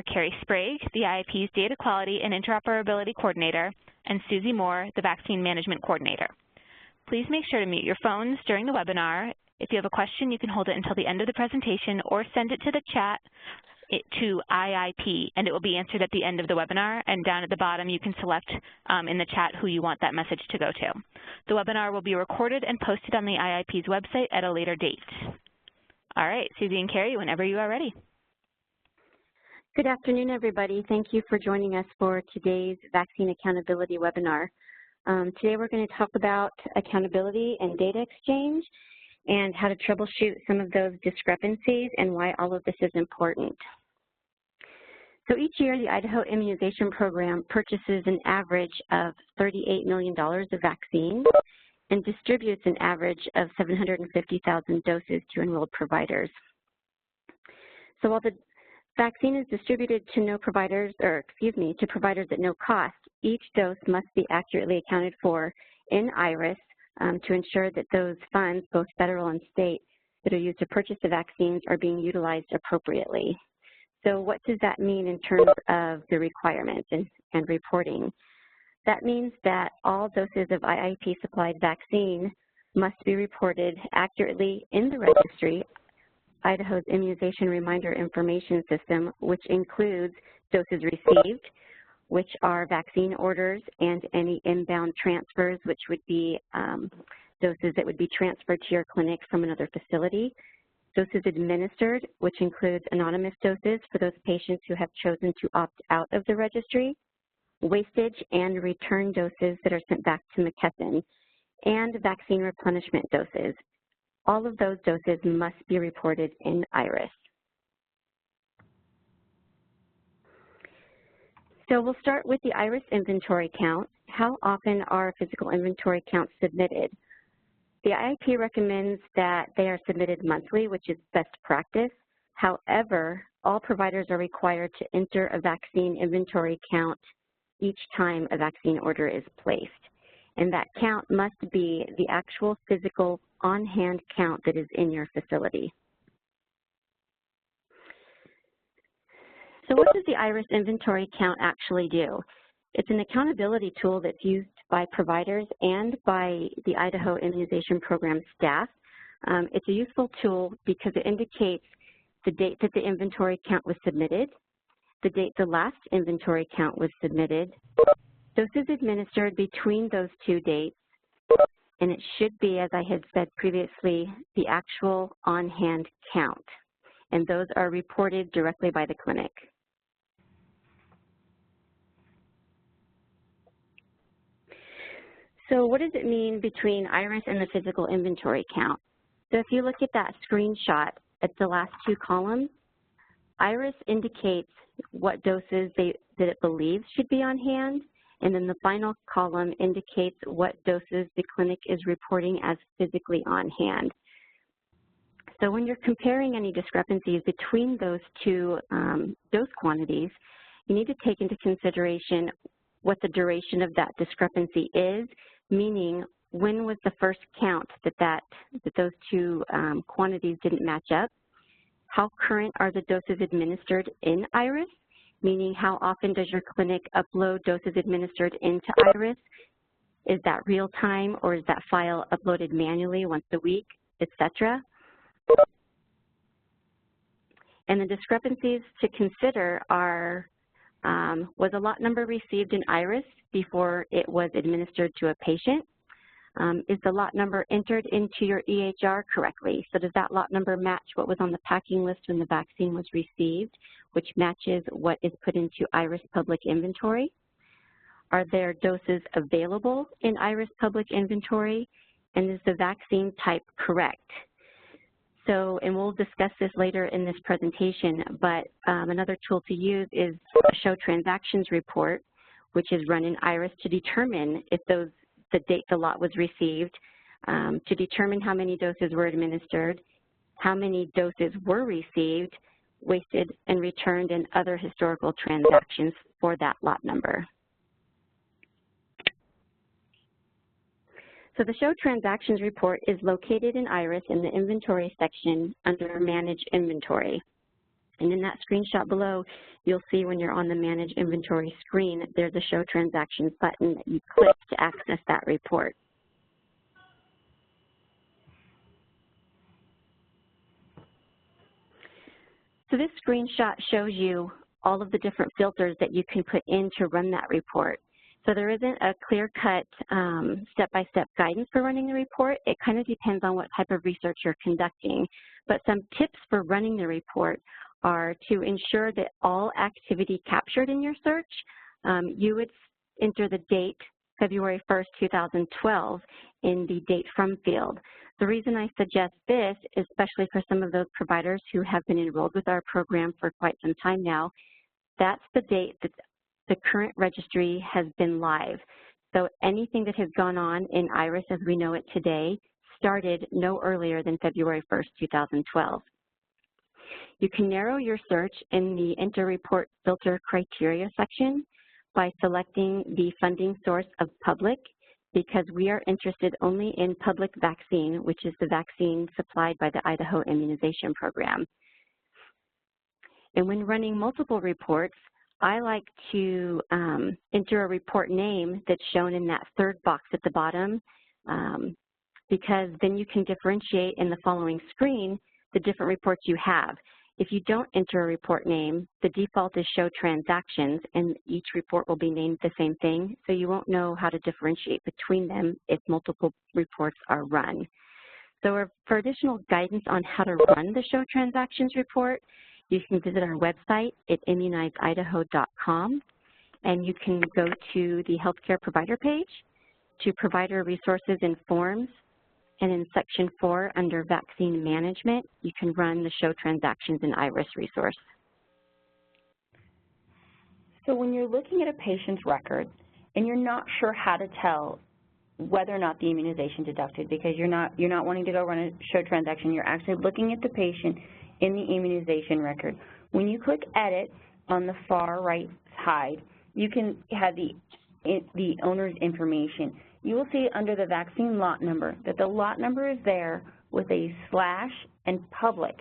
Carrie Sprague, the IIP's Data Quality and Interoperability Coordinator, and Susie Moore, the Vaccine Management Coordinator. Please make sure to mute your phones during the webinar. If you have a question, you can hold it until the end of the presentation or send it to the chat to IIP, and it will be answered at the end of the webinar. And down at the bottom, you can select in the chat who you want that message to go to. The webinar will be recorded and posted on the IIP's website at a later date. All right, Susie and Carrie, whenever you are ready. Good afternoon, everybody. Thank you for joining us for today's Vaccine Accountability webinar. Today we're going to talk about accountability and data exchange and how to troubleshoot some of those discrepancies and why all of this is important. So each year, the Idaho Immunization Program purchases an average of $38 million of vaccines and distributes an average of 750,000 doses to enrolled providers. So while the vaccine is distributed to providers at no cost, each dose must be accurately accounted for in IRIS to ensure that those funds, both federal and state, that are used to purchase the vaccines are being utilized appropriately. So what does that mean in terms of the requirements and reporting? That means that all doses of IIP-supplied vaccine must be reported accurately in the registry, Idaho's Immunization Reminder Information System, which includes doses received, which are vaccine orders, and any inbound transfers, which would be doses that would be transferred to your clinic from another facility, doses administered, which includes anonymous doses for those patients who have chosen to opt out of the registry, wastage and return doses that are sent back to McKesson, and vaccine replenishment doses. All of those doses must be reported in IRIS. So we'll start with the IRIS inventory count. How often are physical inventory counts submitted? The IIP recommends that they are submitted monthly, which is best practice. However, all providers are required to enter a vaccine inventory count each time a vaccine order is placed. And that count must be the actual physical on-hand count that is in your facility. So what does the IRIS inventory count actually do? It's an accountability tool that's used by providers and by the Idaho Immunization Program staff. It's a useful tool because it indicates the date that the inventory count was submitted, the date the last inventory count was submitted, doses administered between those two dates, and it should be, as I had said previously, the actual on-hand count, and those are reported directly by the clinic. So what does it mean between IRIS and the physical inventory count? So if you look at that screenshot at the last two columns, IRIS indicates what doses that it believes should be on hand, and then the final column indicates what doses the clinic is reporting as physically on hand. So when you're comparing any discrepancies between those two dose quantities, you need to take into consideration what the duration of that discrepancy is, meaning when was the first count that those two quantities didn't match up, how current are the doses administered in IRIS, meaning how often does your clinic upload doses administered into IRIS? Is that real time, or is that file uploaded manually once a week, etc.? And the discrepancies to consider are, was a lot number received in IRIS before it was administered to a patient? Is the lot number entered into your EHR correctly? So does that lot number match what was on the packing list when the vaccine was received, which matches what is put into IRIS public inventory? Are there doses available in IRIS public inventory? And is the vaccine type correct? So, and we'll discuss this later in this presentation, but another tool to use is a show transactions report, which is run in IRIS to determine if the date the lot was received, to determine how many doses were administered, how many doses were received, wasted and returned, and other historical transactions for that lot number. So the Show Transactions report is located in IRIS in the Inventory section under Manage Inventory. And in that screenshot below, you'll see when you're on the Manage Inventory screen, there's a Show Transactions button that you click to access that report. So this screenshot shows you all of the different filters that you can put in to run that report. So there isn't a clear-cut step-by-step guidance for running the report. It kind of depends on what type of research you're conducting. But some tips for running the report are to ensure that all activity captured in your search, you would enter the date, February 1st, 2012, in the Date From field. The reason I suggest this, especially for some of those providers who have been enrolled with our program for quite some time now, that's the date that the current registry has been live. So anything that has gone on in IRIS as we know it today started no earlier than February 1st, 2012. You can narrow your search in the Enter Report Filter Criteria section by selecting the funding source of public, because we are interested only in public vaccine, which is the vaccine supplied by the Idaho Immunization Program. And when running multiple reports, I like to enter a report name that's shown in that third box at the bottom, because then you can differentiate in the following screen the different reports you have. If you don't enter a report name, the default is Show Transactions, and each report will be named the same thing, so you won't know how to differentiate between them if multiple reports are run. So for additional guidance on how to run the Show Transactions report, you can visit our website at immunizeidaho.com, and you can go to the healthcare provider page to provider resources and forms, and in section 4 under vaccine management, you can run the Show Transactions in IRIS resource. So when you're looking at a patient's record and you're not sure how to tell whether or not the immunization deducted, because you're not wanting to go run a Show Transaction, you're actually looking at the patient in the immunization record. When you click Edit on the far right side, you can have the owner's information. You will see under the vaccine lot number that the lot number is there with a slash and public.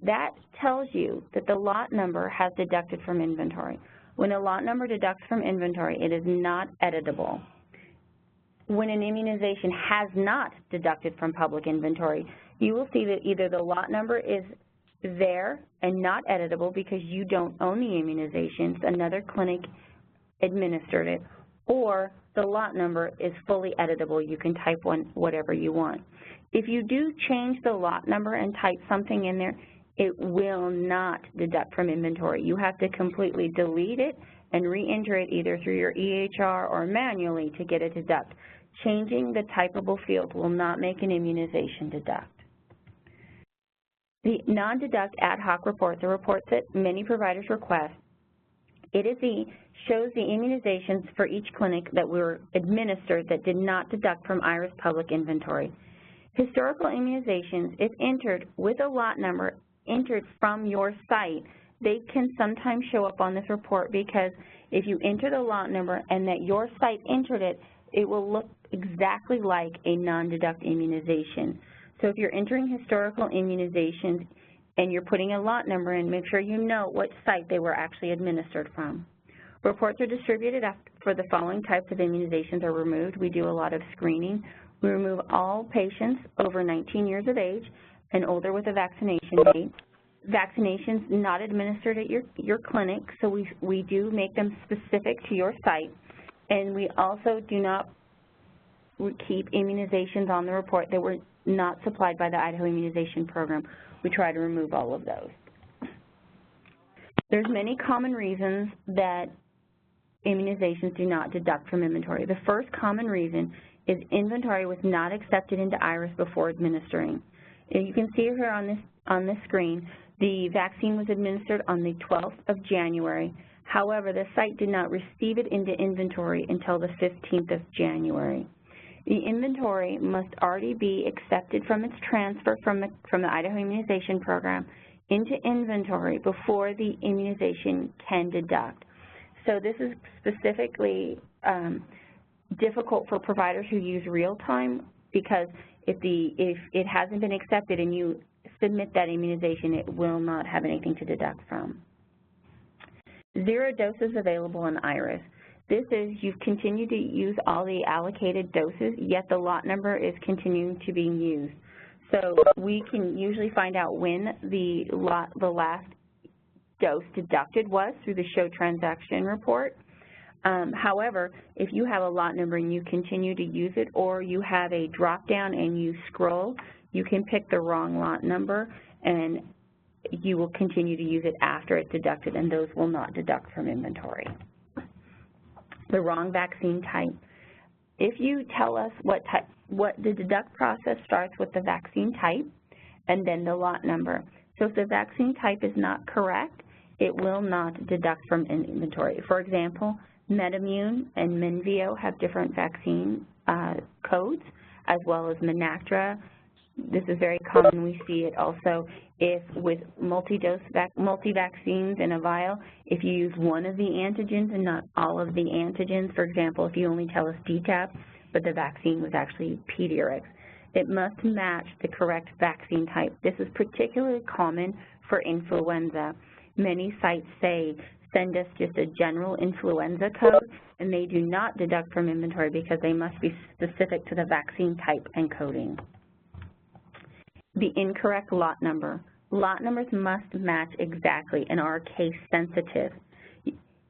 That tells you that the lot number has deducted from inventory. When a lot number deducts from inventory, it is not editable. When an immunization has not deducted from public inventory, you will see that either the lot number is there and not editable because you don't own the immunizations, another clinic administered it, or the lot number is fully editable. You can type whatever you want. If you do change the lot number and type something in there, it will not deduct from inventory. You have to completely delete it and re-enter it either through your EHR or manually to get it deduct. Changing the typable field will not make an immunization deduct. The non-deduct ad hoc reports are reports that many providers request. It shows the immunizations for each clinic that were administered that did not deduct from IRIS public inventory. Historical immunizations, if entered with a lot number entered from your site, they can sometimes show up on this report because if you enter the lot number and that your site entered it, it will look exactly like a non-deduct immunization. So if you're entering historical immunizations and you're putting a lot number in, make sure you know what site they were actually administered from. Reports are distributed for the following types of immunizations are removed. We do a lot of screening. We remove all patients over 19 years of age and older with a vaccination date. Vaccinations not administered at your clinic, so we do make them specific to your site. And we also do not keep immunizations on the report that were not supplied by the Idaho Immunization Program. We try to remove all of those. There's many common reasons that immunizations do not deduct from inventory. The first common reason is inventory was not accepted into IRIS before administering. And you can see here on this screen, the vaccine was administered on the 12th of January. However, the site did not receive it into inventory until the 15th of January. The inventory must already be accepted from its transfer from the Idaho Immunization Program into inventory before the immunization can deduct. So this is specifically difficult for providers who use real-time because if it hasn't been accepted and you submit that immunization, it will not have anything to deduct from. 0 doses available in IRIS. This is you've continued to use all the allocated doses, yet the lot number is continuing to be used. So we can usually find out when the last dose deducted was through the show transaction report. However, if you have a lot number and you continue to use it, or you have a drop down and you scroll, you can pick the wrong lot number and you will continue to use it after it's deducted, and those will not deduct from inventory. The wrong vaccine type. If you tell us what the deduct process starts with the vaccine type and then the lot number. So if the vaccine type is not correct, it will not deduct from inventory. For example, MedImmune and Menveo have different vaccine codes, as well as Menactra. This is very common. We see it also if with multi-vaccines in a vial, if you use one of the antigens and not all of the antigens. For example, if you only tell us DTaP, but the vaccine was actually Pediatrix, it must match the correct vaccine type. This is particularly common for influenza. Many sites say, send us just a general influenza code, and they do not deduct from inventory because they must be specific to the vaccine type and coding. The incorrect lot number. Lot numbers must match exactly and are case sensitive.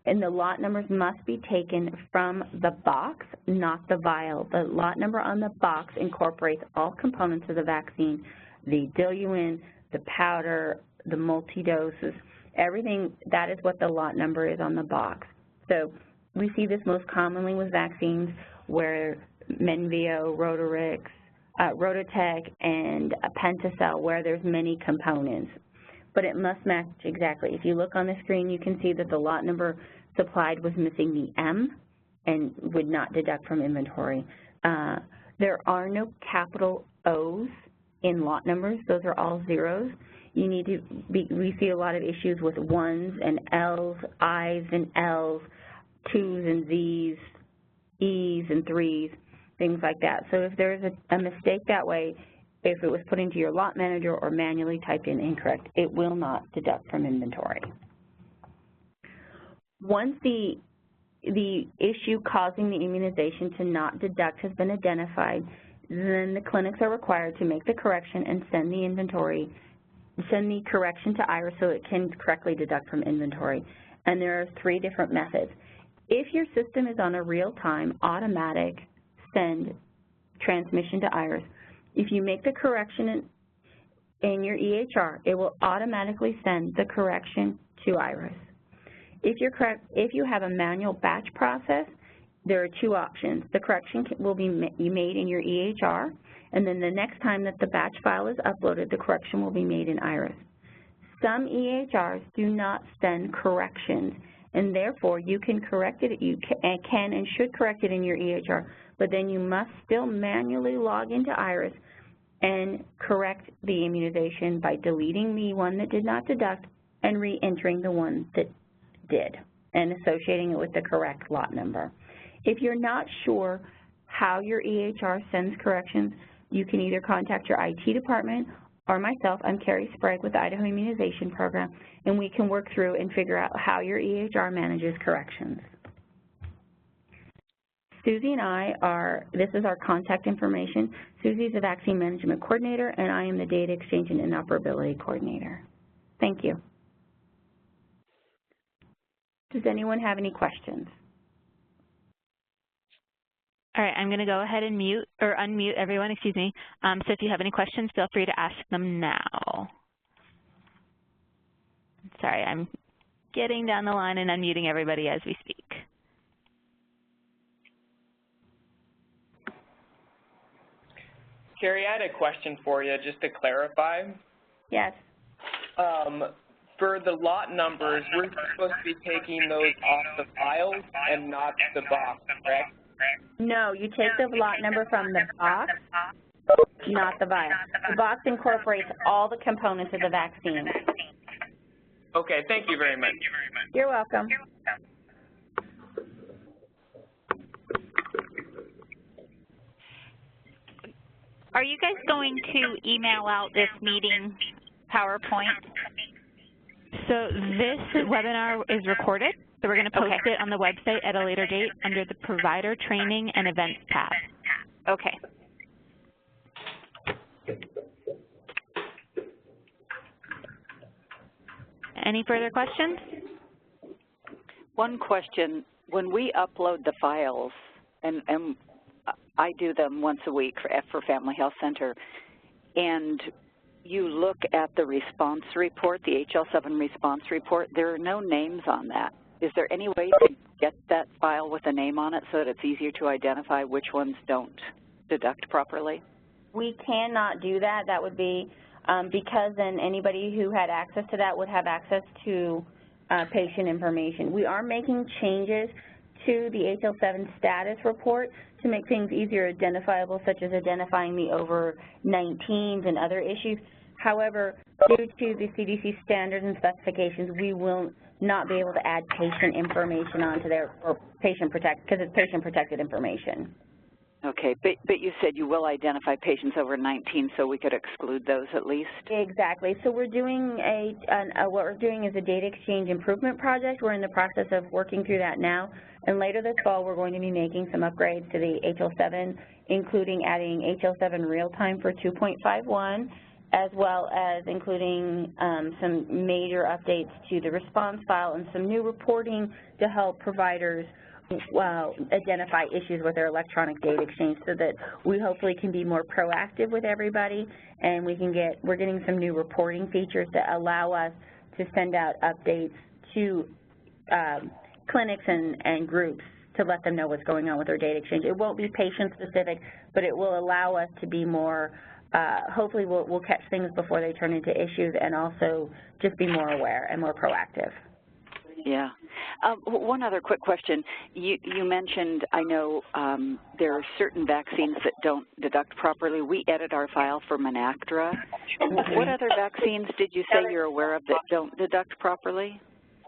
And the lot numbers must be taken from the box, not the vial. The lot number on the box incorporates all components of the vaccine, the diluent, the powder, the multi-doses, everything. That is what the lot number is on the box. So we see this most commonly with vaccines where Menveo, Rototec, and Pentacell, where there's many components. But it must match exactly. If you look on the screen, you can see that the lot number supplied was missing the M and would not deduct from inventory. There are no capital O's in lot numbers. Those are all zeros. You need to we see a lot of issues with 1s and L's, I's and L's, 2's and Z's, E's and 3's, things like that. So if there's a mistake that way, if it was put into your lot manager or manually typed in incorrect, it will not deduct from inventory. Once the issue causing the immunization to not deduct has been identified, then the clinics are required to make the correction and send the correction to IRIS so it can correctly deduct from inventory. And there are 3 different methods. If your system is on a real-time automatic send transmission to IRIS, if you make the correction in your EHR, it will automatically send the correction to IRIS. If you have a manual batch process, there are 2 options. The correction will be made in your EHR, and then the next time that the batch file is uploaded, the correction will be made in IRIS. Some EHRs do not send corrections, and therefore you can correct it, you can and should correct it in your EHR, but then you must still manually log into IRIS and correct the immunization by deleting the one that did not deduct and re-entering the one that did and associating it with the correct lot number. If you're not sure how your EHR sends corrections, you can either contact your IT department or myself. I'm Carrie Sprague with the Idaho Immunization Program, and we can work through and figure out how your EHR manages corrections. Susie and I this is our contact information. Susie's the Vaccine Management Coordinator, and I am the Data Exchange and Interoperability Coordinator. Thank you. Does anyone have any questions? All right, I'm going to go ahead and mute or unmute everyone, excuse me. So if you have any questions, feel free to ask them now. Sorry, I'm getting down the line and unmuting everybody as we speak. Carrie, I had a question for you, just to clarify. Yes. For the lot numbers, we're supposed to be taking those off the files and not the box, correct? No, you take the lot number from the box, not the vial. The box incorporates all the components of the vaccine. Okay, thank you very much. You're welcome. Are you guys going to email out this meeting PowerPoint? So this webinar is recorded, so we're going to post it on the website at a later date under the Provider Training and Events tab. Okay. Any further questions? One question. When we upload the files, and I do them once a week for Family Health Center, and you look at the response report, the HL7 response report, there are no names on that. Is there any way to get that file with a name on it so that it's easier to identify which ones don't deduct properly? We cannot do that. That would be because then anybody who had access to that would have access to patient information. We are making changes to the HL7 status report to make things easier identifiable, such as identifying the over 19s and other issues. However, due to the CDC standards and specifications, we will not be able to add patient information onto there, or patient protect, because it's patient protected information. Okay, but you said you will identify patients over 19, so we could exclude those at least? Exactly. So we're doing what we're doing is a data exchange improvement project. We're in the process of working through that now. And later this fall, we're going to be making some upgrades to the HL7, including adding HL7 real-time for 2.51, as well as including some major updates to the response file and some new reporting to help providers identify issues with their electronic data exchange, so that we hopefully can be more proactive with everybody, and we're getting some new reporting features that allow us to send out updates to clinics and groups to let them know what's going on with their data exchange. It won't be patient specific, but it will allow us to be more, hopefully we'll catch things before they turn into issues, and also just be more aware and more proactive. Yeah. One other quick question. You mentioned, I know there are certain vaccines that don't deduct properly. We edit our file for Menactra. What other vaccines did you say you're aware of that don't deduct properly?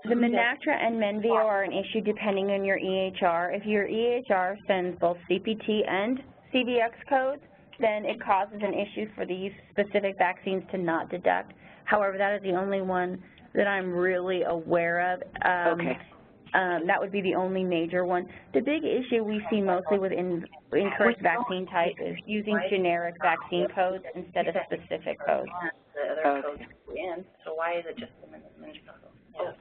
The Menactra and Menveo are an issue depending on your EHR. If your EHR sends both CPT and CVX codes, then it causes an issue for these specific vaccines to not deduct. However, that is the only one that I'm really aware of. Okay. That would be the only major one. The big issue we see mostly with incorrect vaccine type is using generic vaccine codes instead of specific codes. Okay. So why is it just the meningococcal?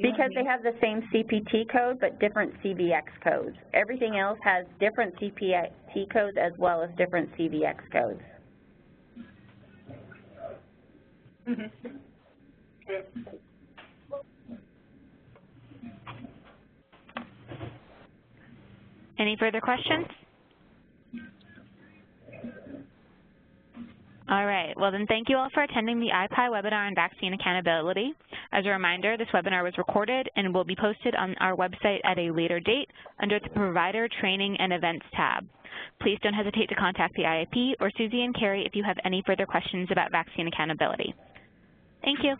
Because they have the same CPT code but different CVX codes. Everything else has different CPT codes as well as different CVX codes. Mm-hmm. Any further questions? All right, well then thank you all for attending the IPI webinar on vaccine accountability. As a reminder, this webinar was recorded and will be posted on our website at a later date under the Provider Training and Events tab. Please don't hesitate to contact the IAP or Susie and Carrie if you have any further questions about vaccine accountability. Thank you.